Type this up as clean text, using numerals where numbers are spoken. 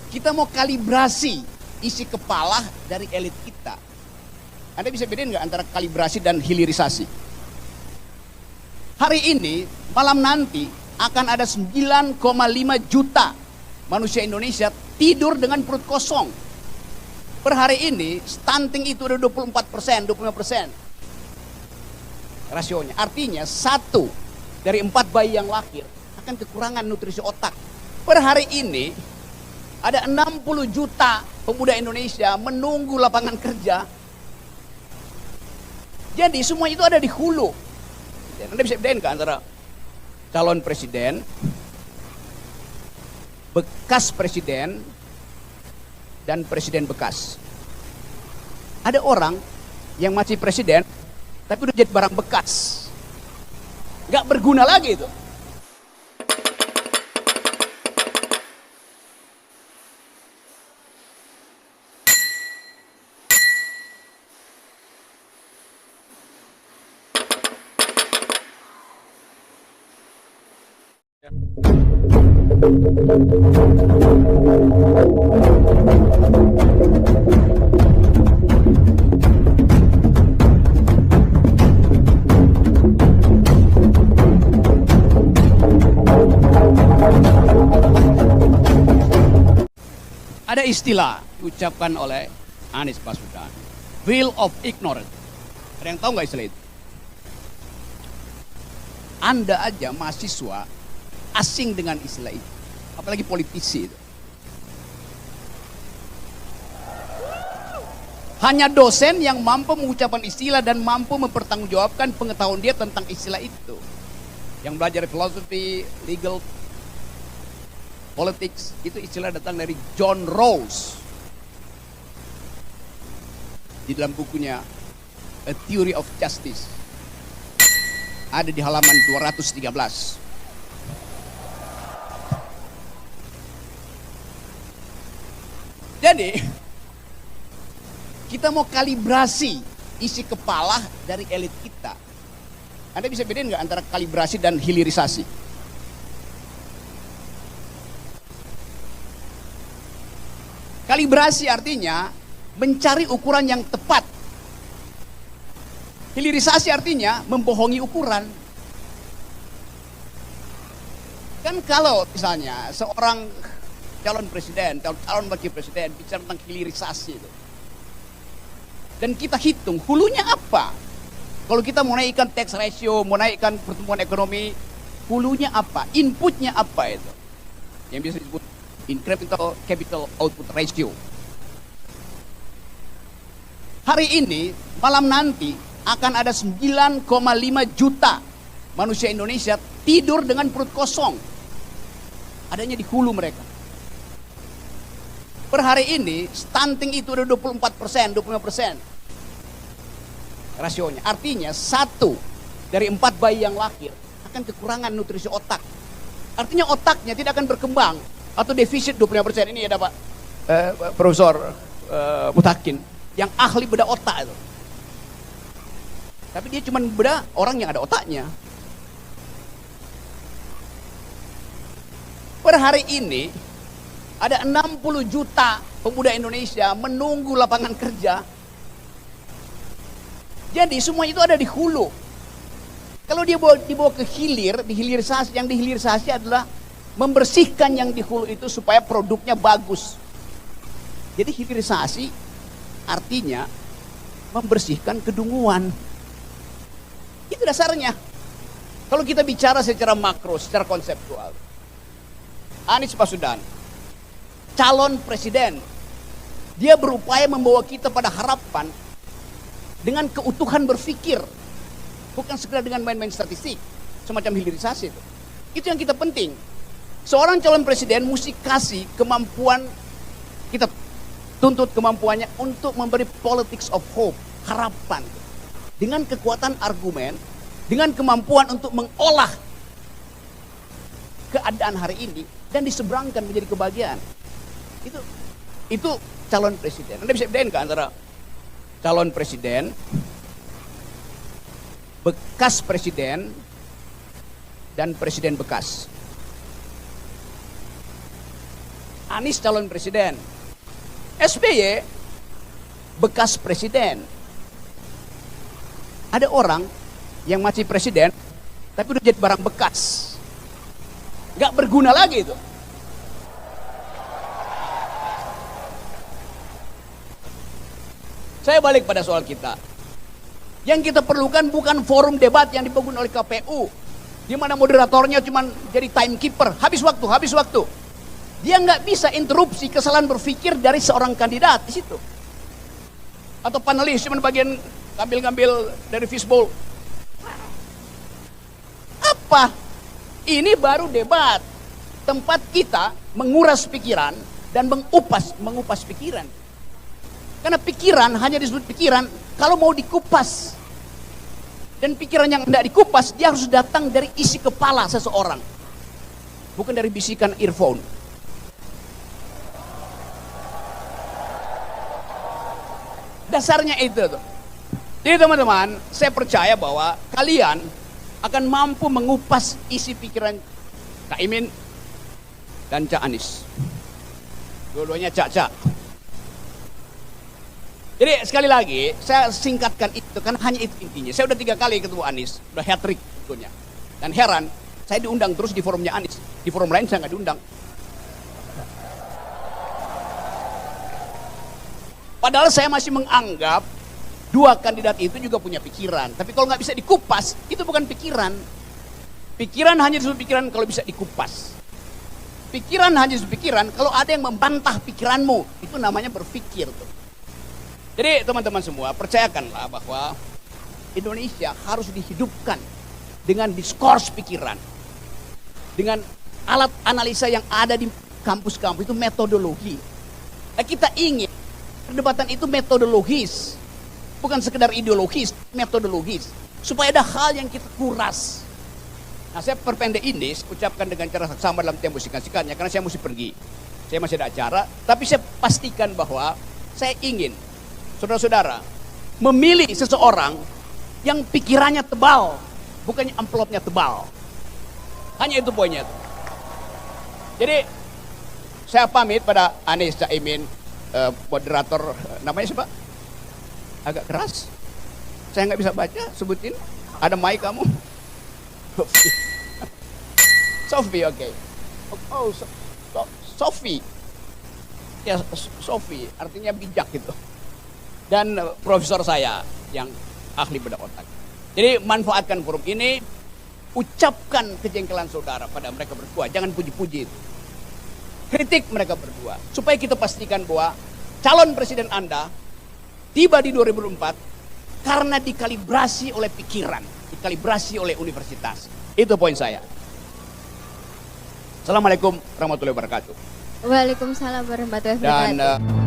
Kita mau kalibrasi isi kepala dari elit kita. Anda bisa bedain nggak antara kalibrasi dan hilirisasi? Hari ini, malam nanti akan ada 9,5 juta manusia Indonesia tidur dengan perut kosong. Per hari ini, stunting itu udah 24%, 25% rasionya. Artinya, 1 dari 4 bayi yang lahir akan kekurangan nutrisi otak. Per hari ini, ada 60 juta pemuda Indonesia menunggu lapangan kerja. Jadi semua itu ada di hulu. Anda bisa bedain kan antara calon presiden, bekas presiden, dan presiden bekas. Ada orang yang masih presiden, tapi udah jadi barang bekas. Nggak berguna lagi itu. Ada istilah diucapkan oleh Anies Baswedan, will of ignorance. Ada yang tahu nggak istilah itu? Anda aja mahasiswa asing dengan istilah itu, apalagi politisi itu. Hanya dosen yang mampu mengucapkan istilah dan mampu mempertanggungjawabkan pengetahuan dia tentang istilah itu. Yang belajar filosofi, legal, politics, itu istilah datang dari John Rawls. Di dalam bukunya A Theory of Justice. Ada di halaman 213. Jadi, kita mau kalibrasi isi kepala dari elit kita. Anda bisa bedain nggak antara kalibrasi dan hilirisasi? Kalibrasi artinya mencari ukuran yang tepat. Hilirisasi artinya membohongi ukuran. Kan kalau misalnya seorang calon presiden, calon wakil presiden bicara tentang hilirisasi itu. Dan kita hitung hulunya apa? Kalau kita mau naikkan tax ratio, mau naikkan pertumbuhan ekonomi, hulunya apa? Inputnya apa itu? Yang bisa disebut incremental capital output ratio. Hari ini, malam nanti akan ada 9,5 juta manusia Indonesia tidur dengan perut kosong. Adanya di hulu mereka. Per hari ini, stunting itu udah 24%, 25% rasionya. Artinya, 1 dari 4 bayi yang lahir akan kekurangan nutrisi otak. Artinya otaknya tidak akan berkembang. Atau defisit 25%. Ini ada Pak Profesor Mutakin yang ahli bedah otak itu. Tapi dia cuma bedah orang yang ada otaknya. Per hari ini ada 60 juta pemuda Indonesia menunggu lapangan kerja. Jadi semua itu ada di hulu. Kalau dia dibawa ke hilir, dihilirisasi, yang dihilirisasi adalah membersihkan yang di hulu itu supaya produknya bagus. Jadi hilirisasi artinya membersihkan kedunguan. Itu dasarnya. Kalau kita bicara secara makro, secara konseptual. Anies Baswedan, calon presiden, dia berupaya membawa kita pada harapan dengan keutuhan berpikir, bukan sekedar dengan main-main statistik, semacam hilirisasi itu. Itu yang kita penting. Seorang calon presiden mesti kasih kemampuan, kita tuntut kemampuannya untuk memberi politics of hope, harapan. Dengan kekuatan argumen, dengan kemampuan untuk mengolah keadaan hari ini dan diseberangkan menjadi kebahagiaan. Itu calon presiden. Anda bisa bedain kan antara calon presiden, bekas presiden, dan presiden bekas. Anies calon presiden. SBY bekas presiden. Ada orang yang masih presiden, tapi udah jadi barang bekas. Nggak berguna lagi itu. Saya balik pada soal kita. Yang kita perlukan bukan forum debat yang dibangun oleh KPU, di mana moderatornya cuma jadi timekeeper, habis waktu. Dia nggak bisa interupsi kesalahan berpikir dari seorang kandidat di situ. Atau panelis cuma bagian ngambil dari fishbowl. Apa? Ini baru debat. Tempat kita menguras pikiran dan mengupas pikiran. Karena pikiran hanya disebut pikiran kalau mau dikupas. Dan pikiran yang tidak dikupas, dia harus datang dari isi kepala seseorang. Bukan dari bisikan earphone. Dasarnya itu tuh. Jadi teman-teman, saya percaya bahwa kalian akan mampu mengupas isi pikiran Cak Imin dan Cak Anies. Dua-duanya Cak. Jadi sekali lagi, saya singkatkan itu karena hanya itu intinya. Saya udah 3 kali ketemu Anies, udah hat-trick sebetulnya. Dan heran, saya diundang terus di forumnya Anies. Di forum lain saya nggak diundang. Padahal saya masih menganggap 2 kandidat itu juga punya pikiran. Tapi kalau nggak bisa dikupas, itu bukan pikiran. Pikiran hanya disebut pikiran kalau bisa dikupas. Pikiran hanya disebut pikiran kalau ada yang membantah pikiranmu. Itu namanya berpikir tuh. Jadi teman-teman semua, percayakanlah bahwa Indonesia harus dihidupkan dengan diskurs pikiran. Dengan alat analisa yang ada di kampus-kampus, itu metodologi. Nah, kita ingin perdebatan itu metodologis. Bukan sekedar ideologis, metodologis. Supaya ada hal yang kita kuras. Nah, saya perpendek ini, ucapkan dengan cara sama dalam tempo singkat-singkatnya, karena saya mesti pergi. Saya masih ada acara, tapi saya pastikan bahwa saya ingin saudara-saudara memilih seseorang yang pikirannya tebal, bukannya amplopnya tebal. Hanya itu poinnya. Jadi, saya pamit pada Anies Cak Imin, moderator, namanya siapa? Agak keras. Saya nggak bisa baca, sebutin. Ada mic kamu? Sophie, oke. Oh, Sophie. Ya, Sophie, artinya bijak gitu. Dan profesor saya yang ahli bedah otak. Jadi manfaatkan forum ini, ucapkan kejengkelan saudara pada mereka berdua. Jangan puji-puji itu. Kritik mereka berdua. Supaya kita pastikan bahwa calon presiden Anda tiba di 2004 karena dikalibrasi oleh pikiran, dikalibrasi oleh universitas. Itu poin saya. Assalamualaikum warahmatullahi wabarakatuh. Waalaikumsalam warahmatullahi wabarakatuh. Dan